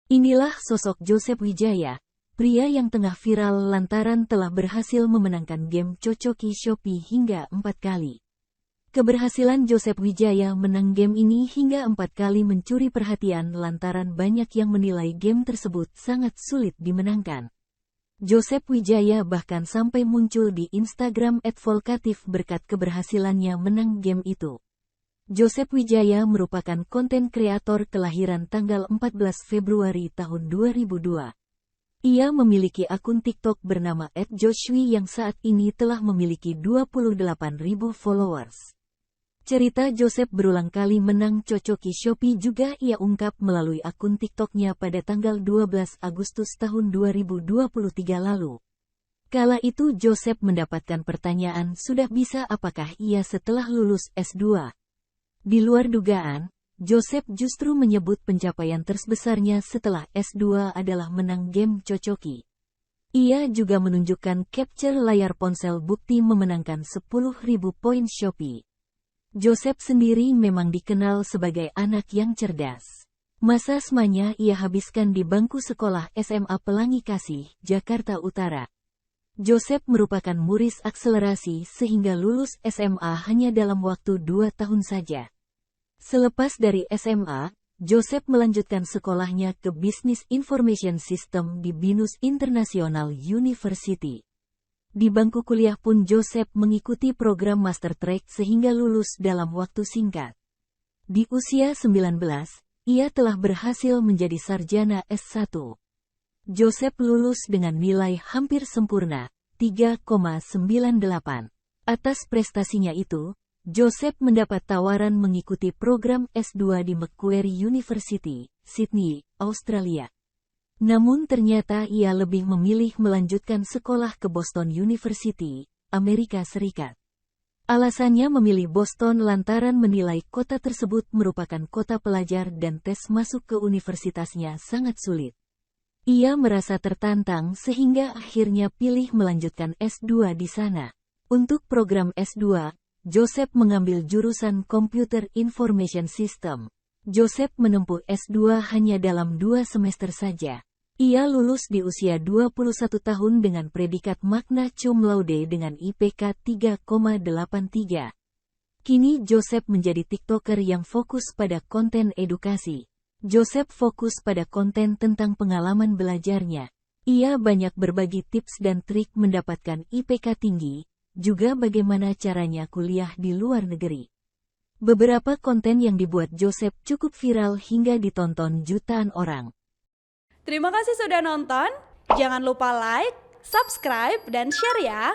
Inilah sosok Joseph Wijaya, pria yang tengah viral lantaran telah berhasil memenangkan game Cocoki Shopee hingga 4 kali. Keberhasilan Joseph Wijaya menang game ini hingga 4 kali mencuri perhatian lantaran banyak yang menilai game tersebut sangat sulit dimenangkan. Joseph Wijaya bahkan sampai muncul di Instagram @volkatif berkat keberhasilannya menang game itu. Joseph Wijaya merupakan konten kreator kelahiran tanggal 14 Februari tahun 2002. Ia memiliki akun TikTok bernama @joshwi yang saat ini telah memiliki 28.000 followers. Cerita Joseph berulang kali menang Cocoki Shopee juga ia ungkap melalui akun TikToknya pada tanggal 12 Agustus tahun 2023 lalu. Kala itu Joseph mendapatkan pertanyaan sudah bisa apakah ia setelah lulus S2. Di luar dugaan, Joseph justru menyebut pencapaian terbesarnya setelah S2 adalah menang game Cocoki. Ia juga menunjukkan capture layar ponsel bukti memenangkan 10.000 poin Shopee. Joseph sendiri memang dikenal sebagai anak yang cerdas. Masa SMA-nya ia habiskan di bangku sekolah SMA Pelangi Kasih, Jakarta Utara. Joseph merupakan murid akselerasi sehingga lulus SMA hanya dalam waktu 2 tahun saja. Selepas dari SMA, Joseph melanjutkan sekolahnya ke Business Information System di BINUS International University. Di bangku kuliah pun Joseph mengikuti program Master Track sehingga lulus dalam waktu singkat. Di usia 19, ia telah berhasil menjadi sarjana S1. Joseph lulus dengan nilai hampir sempurna, 3,98. Atas prestasinya itu, Joseph mendapat tawaran mengikuti program S2 di Macquarie University, Sydney, Australia. Namun ternyata ia lebih memilih melanjutkan sekolah ke Boston University, Amerika Serikat. Alasannya memilih Boston lantaran menilai kota tersebut merupakan kota pelajar dan tes masuk ke universitasnya sangat sulit. Ia merasa tertantang sehingga akhirnya pilih melanjutkan S2 di sana. Untuk program S2, Joseph mengambil jurusan Computer Information System. Joseph menempuh S2 hanya dalam 2 semester saja. Ia lulus di usia 21 tahun dengan predikat magna cum laude dengan IPK 3,83. Kini Joseph menjadi TikToker yang fokus pada konten edukasi. Joseph fokus pada konten tentang pengalaman belajarnya. Ia banyak berbagi tips dan trik mendapatkan IPK tinggi, juga bagaimana caranya kuliah di luar negeri. Beberapa konten yang dibuat Joseph cukup viral hingga ditonton jutaan orang. Terima kasih sudah nonton, jangan lupa like, subscribe, dan share ya!